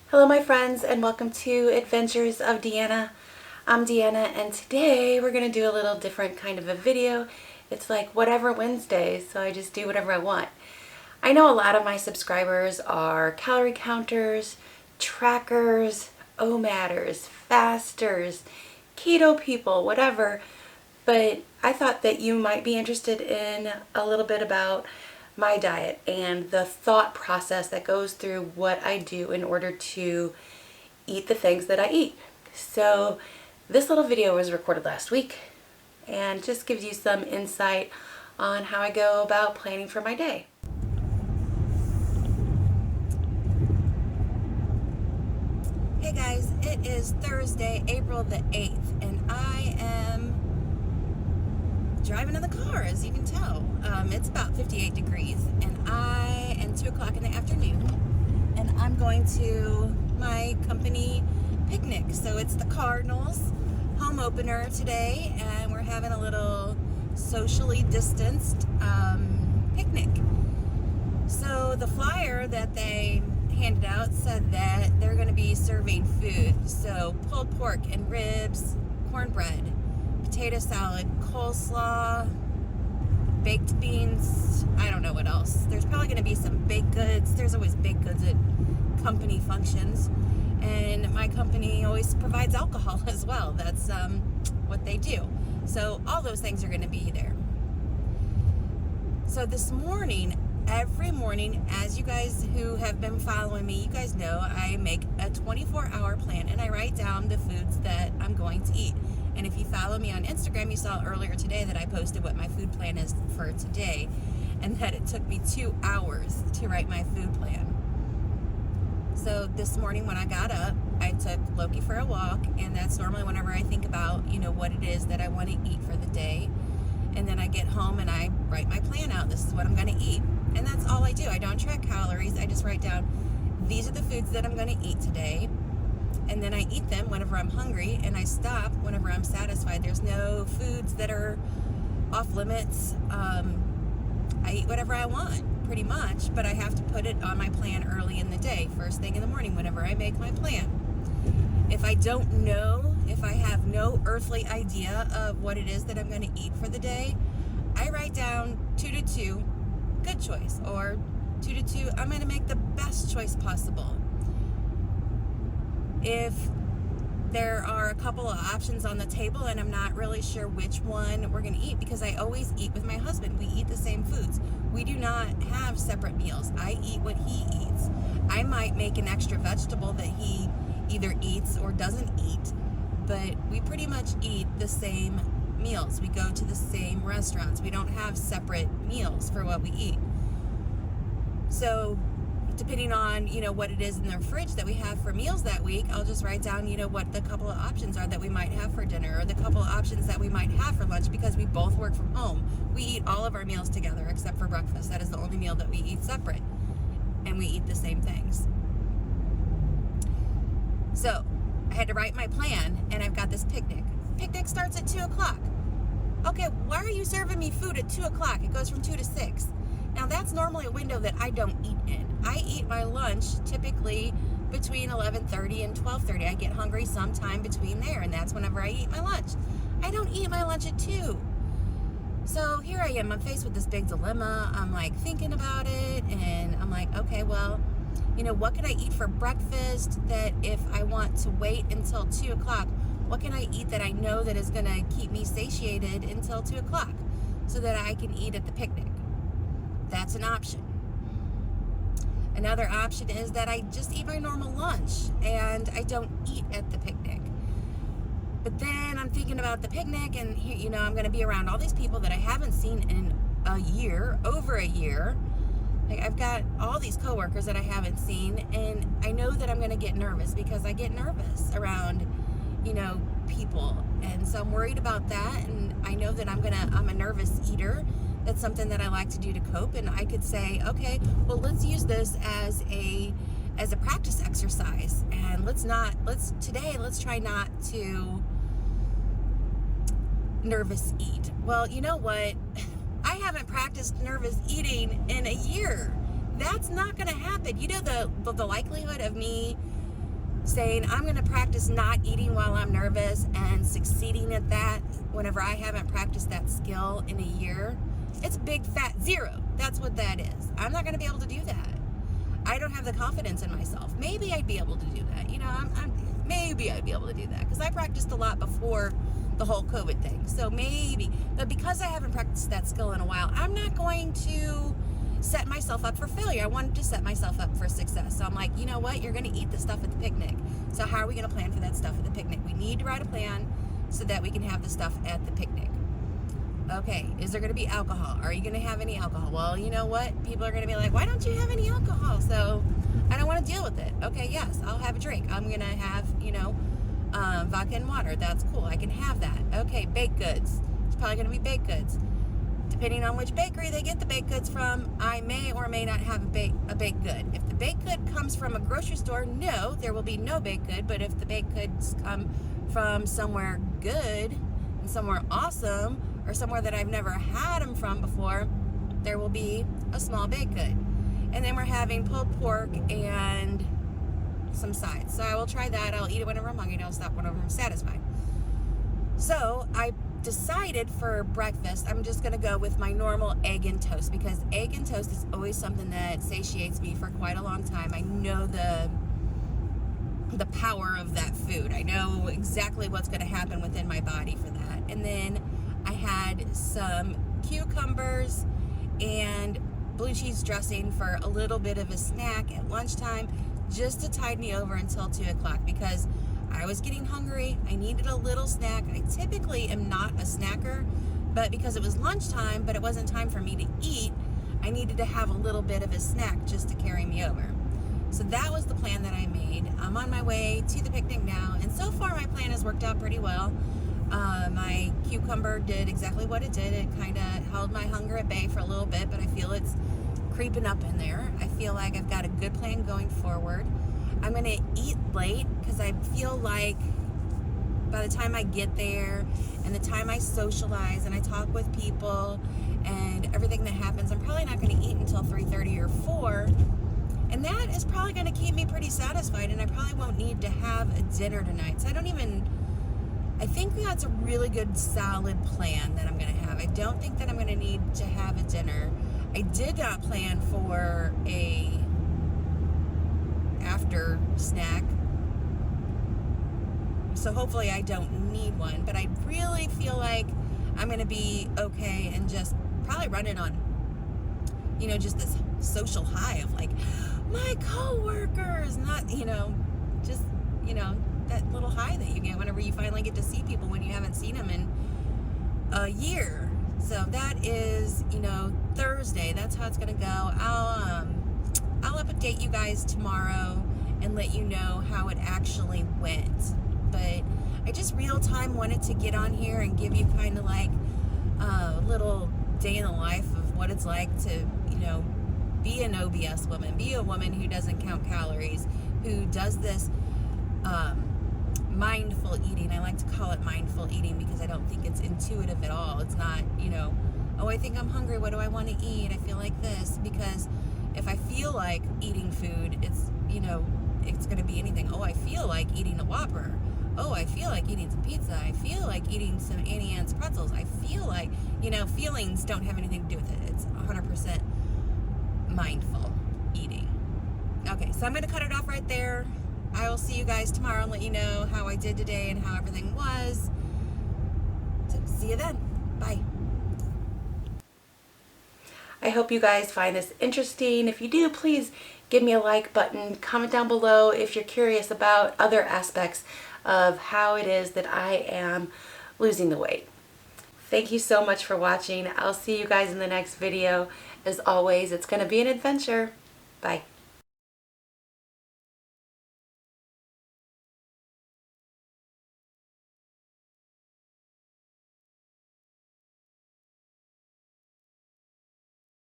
Hello my friends and welcome to Adventures of Deanna. I'm Deanna and today we're going to do a little different kind of a video. It's like whatever Wednesday, so I just do whatever I want. I know a lot of my subscribers are calorie counters, trackers, OMADers, fasters, keto people, whatever, but I thought that you might be interested in a little bit about my diet and the thought process that goes through what I do in order to eat the things that I eat. So this little video was recorded last week and just gives you some insight on how I go about planning for my day. Hey guys, it is Thursday, April the 8th, and I am driving in the car, as you can tell. It's about 58 degrees, and 2 o'clock in the afternoon, and I'm going to my company picnic. So it's the Cardinals home opener today, and we're having a little socially distanced picnic. So the flyer that they handed out said that they're going to be serving food. So pulled pork and ribs, cornbread, potato salad, coleslaw, baked beans, I don't know what else. There's probably going to be some baked goods. There's always baked goods at company functions. And my company always provides alcohol as well. That's what they do. So all those things are going to be there. So this morning, every morning, as you guys who have been following me, you guys know I make a 24-hour plan and I write down the foods that I'm going to eat. And if you follow me on Instagram, you saw earlier today that I posted what my food plan is for today, and that it took me 2 hours to write my food plan. So this morning when I got up, I took Loki for a walk, and that's normally whenever I think about, what it is that I want to eat for the day. And then I get home and I write my plan out. This is what I'm going to eat. And that's all I do. I don't track calories. I just write down, these are the foods that I'm going to eat today. And then I eat them whenever I'm hungry, and I stop whenever I'm satisfied. There's no foods that are off limits. I eat whatever I want, pretty much, but I have to put it on my plan early in the day, first thing in the morning, whenever I make my plan. If I don't know, if I have no earthly idea of what it is that I'm going to eat for the day, I write down 2 to 2, good choice, or 2 to 2, I'm going to make the best choice possible. If there are a couple of options on the table and I'm not really sure which one we're going to eat, because I always eat with my husband. We eat the same foods. We do not have separate meals. I eat what he eats. I might make an extra vegetable that he either eats or doesn't eat, but we pretty much eat the same meals. We go to the same restaurants. We don't have separate meals for what we eat. So depending on, what it is in the fridge that we have for meals that week, I'll just write down, what the couple of options are that we might have for dinner, or the couple of options that we might have for lunch, because we both work from home. We eat all of our meals together except for breakfast. That is the only meal that we eat separate, and we eat the same things. So I had to write my plan, and I've got this picnic. Picnic starts at 2 o'clock. Okay, why are you serving me food at 2 o'clock? It goes from 2 to 6. Now, that's normally a window that I don't eat in. I eat my lunch typically between 11:30 and 12:30. I get hungry sometime between there, and that's whenever I eat my lunch. I don't eat my lunch at 2. So here I am. I'm faced with this big dilemma. I'm thinking about it, and I'm okay, well, what can I eat for breakfast that if I want to wait until 2 o'clock, what can I eat that I know that is going to keep me satiated until 2 o'clock so that I can eat at the picnic? That's an option. Another option is that I just eat my normal lunch and I don't eat at the picnic. But then I'm thinking about the picnic, and I'm going to be around all these people that I haven't seen in a year, over a year. I've got all these coworkers that I haven't seen, and I know that I'm going to get nervous, because I get nervous around, people. And so I'm worried about that, and I know that I'm a nervous eater. That's something that I like to do to cope, and I could say, okay, well, let's use this as a practice exercise, and let's try not to nervous eat. Well, you know what? I haven't practiced nervous eating in a year. That's not going to happen. The likelihood of me saying I'm going to practice not eating while I'm nervous and succeeding at that whenever I haven't practiced that skill in a year, it's big fat zero. That's what that is. I'm not going to be able to do that. I don't have the confidence in myself. Maybe I'd be able to do that. You know, maybe I'd be able to do that because I practiced a lot before the whole COVID thing. So maybe, but because I haven't practiced that skill in a while, I'm not going to set myself up for failure. I wanted to set myself up for success. So I'm like, you know what? You're going to eat the stuff at the picnic. So how are we going to plan for that stuff at the picnic? We need to write a plan so that we can have the stuff at the picnic. Okay, is there going to be alcohol? Are you going to have any alcohol? Well, you know what? People are going to be like, why don't you have any alcohol? So I don't want to deal with it. Okay, yes, I'll have a drink. I'm going to have, vodka and water. That's cool. I can have that. Okay, baked goods. It's probably going to be baked goods. Depending on which bakery they get the baked goods from, I may or may not have a baked good. If the baked good comes from a grocery store, no, there will be no baked good. But if the baked goods come from somewhere good and somewhere awesome, or somewhere that I've never had them from before, there will be a small baked good. And then we're having pulled pork and some sides. So I will try that. I'll eat it whenever I'm hungry, and I'll stop whenever I'm satisfied. So I decided for breakfast, I'm just going to go with my normal egg and toast, because egg and toast is always something that satiates me for quite a long time. I know the power of that food. I know exactly what's going to happen within my body for that. And then I had some cucumbers and blue cheese dressing for a little bit of a snack at lunchtime, just to tide me over until 2 o'clock, because I was getting hungry. I needed a little snack. I typically am not a snacker, but because it was lunchtime, but it wasn't time for me to eat, I needed to have a little bit of a snack just to carry me over. So that was the plan that I made. I'm on my way to the picnic now, and so far my plan has worked out pretty well. My cucumber did exactly what it did. It kind of held my hunger at bay for a little bit, but I feel it's creeping up in there. I feel like I've got a good plan going forward. I'm going to eat late because I feel like by the time I get there and the time I socialize and I talk with people and everything that happens, I'm probably not going to eat until 3:30 or 4. And that is probably going to keep me pretty satisfied, and I probably won't need to have a dinner tonight. So I think that's a really good solid plan that I'm going to have. I don't think that I'm going to need to have a dinner. I did not plan for a after snack, so hopefully I don't need one, but I really feel like I'm going to be okay and just probably running on, just this social high of like my coworkers, not, just, that little high that you get whenever you finally get to see people when you haven't seen them in a year. So that is, Thursday. That's how it's going to go. I'll update you guys tomorrow and let you know how it actually went. But I just real time wanted to get on here and give you kind of like a little day in the life of what it's like to, be an OBS woman, be a woman who doesn't count calories, who does this mindful eating. I like to call it mindful eating because I don't think it's intuitive at all. It's not, oh, I think I'm hungry. What do I want to eat? I feel like this. Because if I feel like eating food, it's, it's going to be anything. Oh, I feel like eating a Whopper. Oh, I feel like eating some pizza. I feel like eating some Auntie Anne's pretzels. I feel like, feelings don't have anything to do with it. It's 100% mindful eating. Okay, so I'm going to cut it off right there. I will see you guys tomorrow and let you know how I did today and how everything was. So, see you then. Bye. I hope you guys find this interesting. If you do, please give me a like button. Comment down below if you're curious about other aspects of how it is that I am losing the weight. Thank you so much for watching. I'll see you guys in the next video. As always, it's going to be an adventure. Bye.